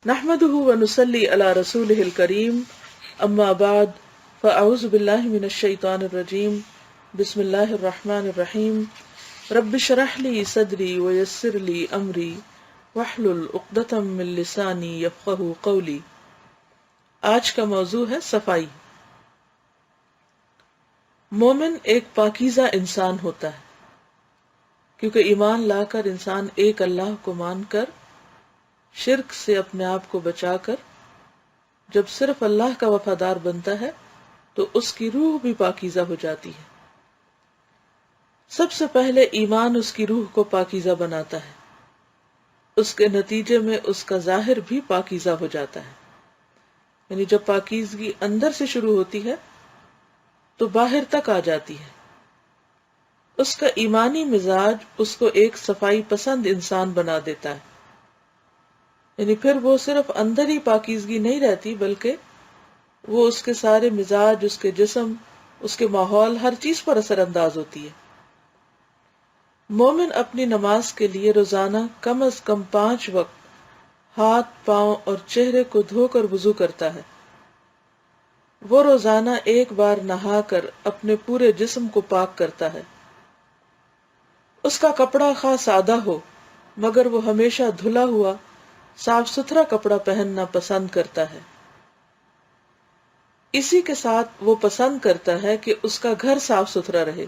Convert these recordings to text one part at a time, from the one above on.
نحمده ونصلي على رسوله الكريم اما بعد فاعوذ بالله من الشيطان الرجيم بسم الله الرحمن الرحيم رب اشرح لي صدري ويسر لي امري واحلل عقدة من لساني يفقهوا قولي۔ آج کا موضوع ہے صفائی۔ مومن ایک پاکیزہ انسان ہوتا ہے کیونکہ ایمان لا کر انسان ایک اللہ کو مان کر شرک سے اپنے آپ کو بچا کر جب صرف اللہ کا وفادار بنتا ہے تو اس کی روح بھی پاکیزہ ہو جاتی ہے۔ سب سے پہلے ایمان اس کی روح کو پاکیزہ بناتا ہے، اس کے نتیجے میں اس کا ظاہر بھی پاکیزہ ہو جاتا ہے۔ یعنی جب پاکیزگی اندر سے شروع ہوتی ہے تو باہر تک آ جاتی ہے۔ اس کا ایمانی مزاج اس کو ایک صفائی پسند انسان بنا دیتا ہے۔ یعنی پھر وہ صرف اندر ہی پاکیزگی نہیں رہتی بلکہ وہ اس کے سارے مزاج، اس کے جسم، اس کے ماحول، ہر چیز پر اثر انداز ہوتی ہے۔ مومن اپنی نماز کے لیے روزانہ کم از کم 5 وقت ہاتھ، پاؤں اور چہرے کو دھو کر وضو کرتا ہے۔ وہ روزانہ ایک بار نہا کر اپنے پورے جسم کو پاک کرتا ہے۔ اس کا کپڑا خواہ سادہ ہو مگر وہ ہمیشہ دھلا ہوا صاف ستھرا کپڑا پہننا پسند کرتا ہے۔ اسی کے ساتھ وہ پسند کرتا ہے کہ اس کا گھر صاف ستھرا رہے،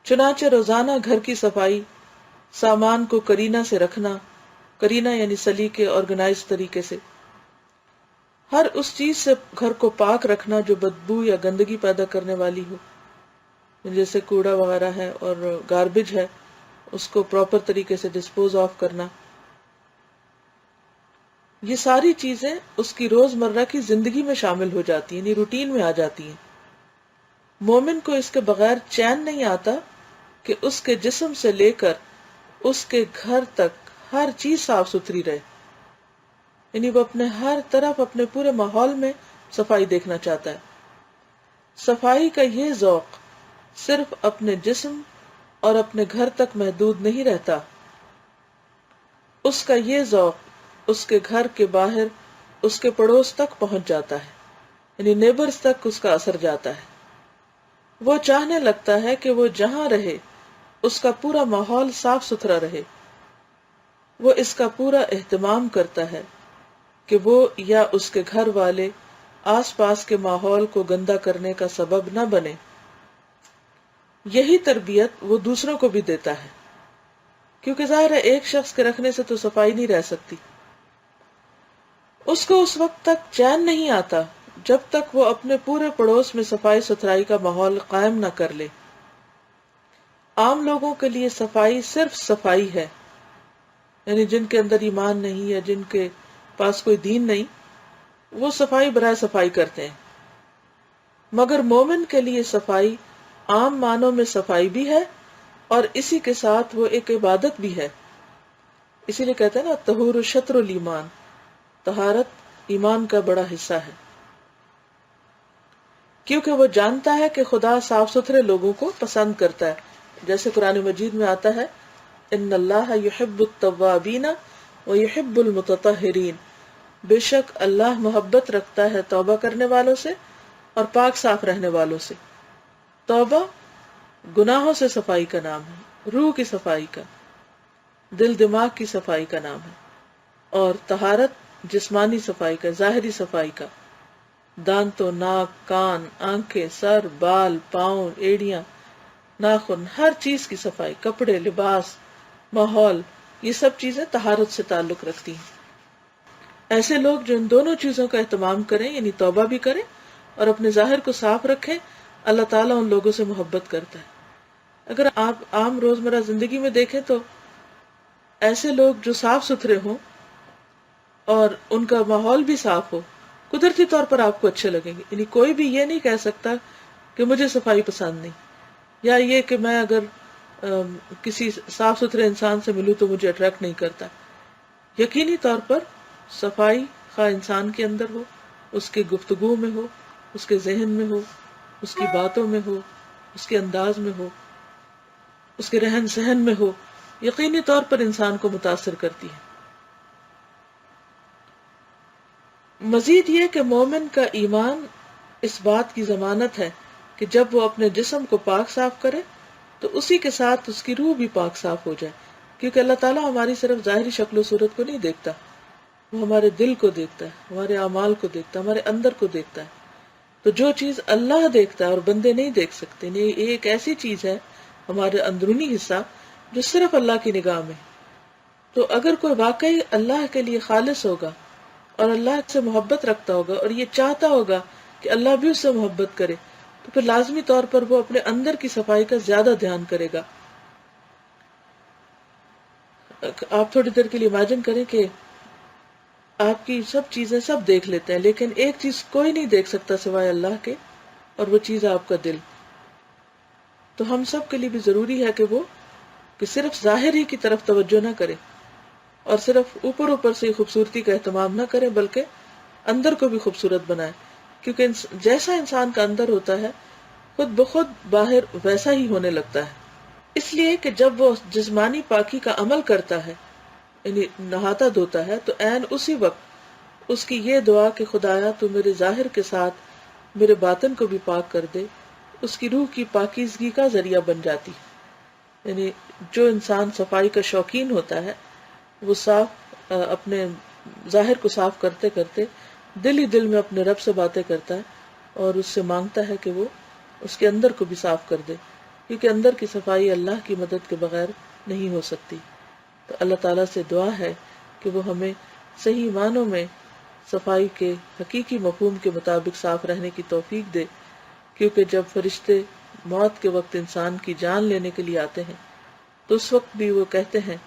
چنانچہ روزانہ گھر کی صفائی، سامان کو قرینہ سے رکھنا، قرینہ یعنی سلیقے، آرگنائز طریقے سے، ہر اس چیز سے گھر کو پاک رکھنا جو بدبو یا گندگی پیدا کرنے والی ہو، جیسے کوڑا وغیرہ ہے اور گاربیج ہے، اس کو پراپر طریقے سے ڈسپوز آف کرنا۔ یہ ساری چیزیں اس کی روزمرہ کی زندگی میں شامل ہو جاتی ہیں، یعنی روٹین میں آ جاتی ہیں۔ مومن کو اس کے بغیر چین نہیں آتا کہ اس کے جسم سے لے کر اس کے گھر تک ہر چیز صاف ستھری رہے۔ یعنی وہ اپنے ہر طرف، اپنے پورے ماحول میں صفائی دیکھنا چاہتا ہے۔ صفائی کا یہ ذوق صرف اپنے جسم اور اپنے گھر تک محدود نہیں رہتا، اس کا یہ ذوق اس کے گھر کے باہر اس کے پڑوس تک پہنچ جاتا ہے، یعنی نیبرز تک اس کا اثر جاتا ہے۔ وہ چاہنے لگتا ہے کہ وہ جہاں رہے اس کا پورا ماحول صاف ستھرا رہے۔ وہ اس کا پورا اہتمام کرتا ہے کہ وہ یا اس کے گھر والے آس پاس کے ماحول کو گندا کرنے کا سبب نہ بنے۔ یہی تربیت وہ دوسروں کو بھی دیتا ہے، کیونکہ ظاہر ہے ایک شخص کے رکھنے سے تو صفائی نہیں رہ سکتی۔ اس کو اس وقت تک چین نہیں آتا جب تک وہ اپنے پورے پڑوس میں صفائی ستھرائی کا ماحول قائم نہ کر لے۔ عام لوگوں کے لیے صفائی صرف صفائی ہے، یعنی جن کے اندر ایمان نہیں یا جن کے پاس کوئی دین نہیں، وہ صفائی برائے صفائی کرتے ہیں۔ مگر مومن کے لیے صفائی عام معنوں میں صفائی بھی ہے اور اسی کے ساتھ وہ ایک عبادت بھی ہے۔ اسی لیے کہتے ہیں نا طہور شطر الایمان، طہارت ایمان کا بڑا حصہ ہے، کیونکہ وہ جانتا ہے کہ خدا صاف ستھرے لوگوں کو پسند کرتا ہے، جیسے قرآن مجید میں آتا ہے ان اللہ یحب التوابین ویحب المتطہرین، بے شک اللہ محبت رکھتا ہے توبہ کرنے والوں سے اور پاک صاف رہنے والوں سے۔ توبہ گناہوں سے صفائی کا نام ہے، روح کی صفائی کا، دل دماغ کی صفائی کا نام ہے، اور طہارت جسمانی صفائی کا، ظاہری صفائی کا، دانتوں، ناک، کان، آنکھیں، سر، بال، پاؤں، ایڑیاں، ناخن، ہر چیز کی صفائی، کپڑے، لباس، ماحول، یہ سب چیزیں طہارت سے تعلق رکھتی ہیں۔ ایسے لوگ جو ان دونوں چیزوں کا اہتمام کریں، یعنی توبہ بھی کریں اور اپنے ظاہر کو صاف رکھیں، اللہ تعالیٰ ان لوگوں سے محبت کرتا ہے۔ اگر آپ عام روزمرہ زندگی میں دیکھیں تو ایسے لوگ جو صاف ستھرے ہوں اور ان کا ماحول بھی صاف ہو، قدرتی طور پر آپ کو اچھے لگیں گے۔ یعنی کوئی بھی یہ نہیں کہہ سکتا کہ مجھے صفائی پسند نہیں، یا یہ کہ میں اگر کسی صاف ستھرے انسان سے ملوں تو مجھے اٹریکٹ نہیں کرتا۔ یقینی طور پر صفائی خواہ انسان کے اندر ہو، اس کے گفتگو میں ہو، اس کے ذہن میں ہو، اس کی باتوں میں ہو، اس کے انداز میں ہو، اس کے رہن سہن میں ہو، یقینی طور پر انسان کو متاثر کرتی ہے۔ مزید یہ کہ مومن کا ایمان اس بات کی ضمانت ہے کہ جب وہ اپنے جسم کو پاک صاف کرے تو اسی کے ساتھ اس کی روح بھی پاک صاف ہو جائے، کیونکہ اللہ تعالیٰ ہماری صرف ظاہری شکل و صورت کو نہیں دیکھتا، وہ ہمارے دل کو دیکھتا ہے، ہمارے اعمال کو دیکھتا ہے، ہمارے اندر کو دیکھتا ہے۔ تو جو چیز اللہ دیکھتا ہے اور بندے نہیں دیکھ سکتے، یہ ایک ایسی چیز ہے ہمارے اندرونی حصہ جو صرف اللہ کی نگاہ میں۔ تو اگر کوئی واقعی اللہ کے لیے خالص ہوگا اور اللہ سے محبت رکھتا ہوگا اور یہ چاہتا ہوگا کہ اللہ بھی اس سے محبت کرے، تو پھر لازمی طور پر وہ اپنے اندر کی صفائی کا زیادہ دھیان کرے گا۔ آپ تھوڑی دیر کے لیے امیجن کریں کہ آپ کی سب چیزیں سب دیکھ لیتے ہیں، لیکن ایک چیز کوئی نہیں دیکھ سکتا سوائے اللہ کے، اور وہ چیز ہے آپ کا دل۔ تو ہم سب کے لیے بھی ضروری ہے کہ صرف ظاہر ہی کی طرف توجہ نہ کرے اور صرف اوپر اوپر سے خوبصورتی کا اہتمام نہ کرے، بلکہ اندر کو بھی خوبصورت بنائے، کیونکہ جیسا انسان کا اندر ہوتا ہے خود بخود باہر ویسا ہی ہونے لگتا ہے۔ اس لیے کہ جب وہ جسمانی پاکی کا عمل کرتا ہے، یعنی نہاتا دھوتا ہے، تو عین اسی وقت اس کی یہ دعا کہ خدایا تو میرے ظاہر کے ساتھ میرے باطن کو بھی پاک کر دے، اس کی روح کی پاکیزگی کا ذریعہ بن جاتی۔ یعنی جو انسان صفائی کا شوقین ہوتا ہے وہ اپنے ظاہر کو صاف کرتے کرتے دل ہی دل میں اپنے رب سے باتیں کرتا ہے اور اس سے مانگتا ہے کہ وہ اس کے اندر کو بھی صاف کر دے، کیونکہ اندر کی صفائی اللہ کی مدد کے بغیر نہیں ہو سکتی۔ تو اللہ تعالیٰ سے دعا ہے کہ وہ ہمیں صحیح معنوں میں صفائی کے حقیقی مفہوم کے مطابق صاف رہنے کی توفیق دے، کیونکہ جب فرشتے موت کے وقت انسان کی جان لینے کے لیے آتے ہیں تو اس وقت بھی وہ کہتے ہیں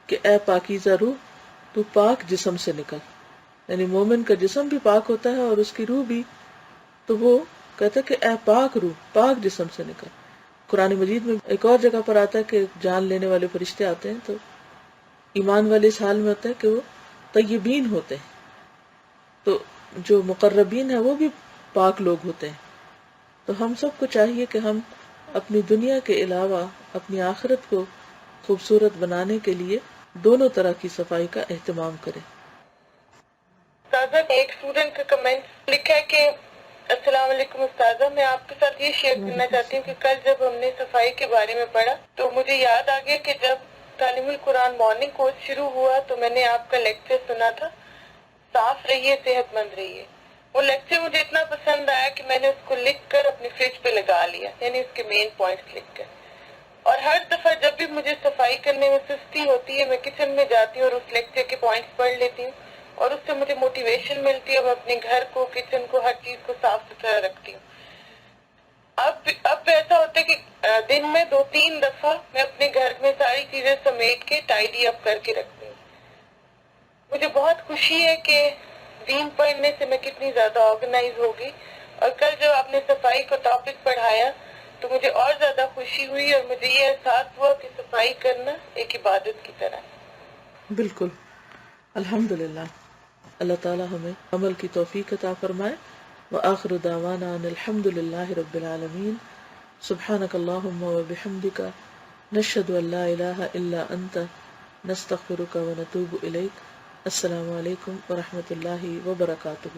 کہ اے پاکیزہ روح تو پاک جسم سے نکل۔ یعنی مومن کا جسم بھی پاک ہوتا ہے اور اس کی روح بھی، تو وہ کہتا ہے کہ اے پاک روح پاک جسم سے نکل۔ قرآن مجید میں ایک اور جگہ پر آتا ہے کہ جان لینے والے فرشتے آتے ہیں تو ایمان والے اس حال میں ہوتا ہے کہ وہ طیبین ہوتے ہیں، تو جو مقربین ہیں وہ بھی پاک لوگ ہوتے ہیں۔ تو ہم سب کو چاہیے کہ ہم اپنی دنیا کے علاوہ اپنی آخرت کو خوبصورت بنانے کے لیے دونوں طرح کی صفائی کا اہتمام کریں۔ استاذہ ایک اسٹوڈنٹ کا کمنٹ لکھا ہے کہ السلام علیکم استاذہ، میں آپ کے ساتھ یہ شیئر کرنا چاہتی ہوں کہ کل جب ہم نے صفائی کے بارے میں پڑھا تو مجھے یاد آ گیا کہ جب تعلیم القرآن مارننگ کورس شروع ہوا تو میں نے آپ کا لیکچر سنا تھا، صاف رہیے صحت مند رہیے۔ وہ لیکچر مجھے اتنا پسند آیا کہ میں نے اس کو لکھ کر اپنی فریج پہ لگا لیا، یعنی اس کے مین پوائنٹس لکھ کر۔ اور ہر دفعہ جب بھی مجھے صفائی کرنے میں سستی ہوتی ہے میں کچن میں جاتی ہوں اور اس لیکچر کے پوائنٹس پڑھ لیتی ہوں، اور اس سے مجھے موٹیویشن ملتی ہے، میں اپنے گھر کو، کچن کو، ہر چیز کو صاف ستھرا رکھتی ہوں۔ اب ایسا ہوتا ہے کہ دن میں 2-3 دفعہ میں اپنے گھر میں ساری چیزیں سمیٹ کے ٹائڈی اپ کر کے رکھتی ہوں۔ مجھے بہت خوشی ہے کہ دین پڑھنے سے میں کتنی زیادہ آرگنائز ہوگی، اور کل جب آپ نے صفائی کو ٹاپک پڑھایا تو مجھے اور زیادہ خوشی ہوئی اور مجھے یہ احساس ہوا کہ صفائی کرنا ایک عبادت کی طرح ہے۔ بالکل، الحمدللہ، اللہ تعالی ہمیں عمل کی توفیق عطا فرمائے۔ وآخر دعوانا ان الحمدللہ رب العالمین۔ سبحانک اللہم وبحمدک، نشہد ان لا الہ الا انت، نستغفرک ونتوب الیک۔ السلام علیکم ورحمۃ اللہ وبرکاتہ۔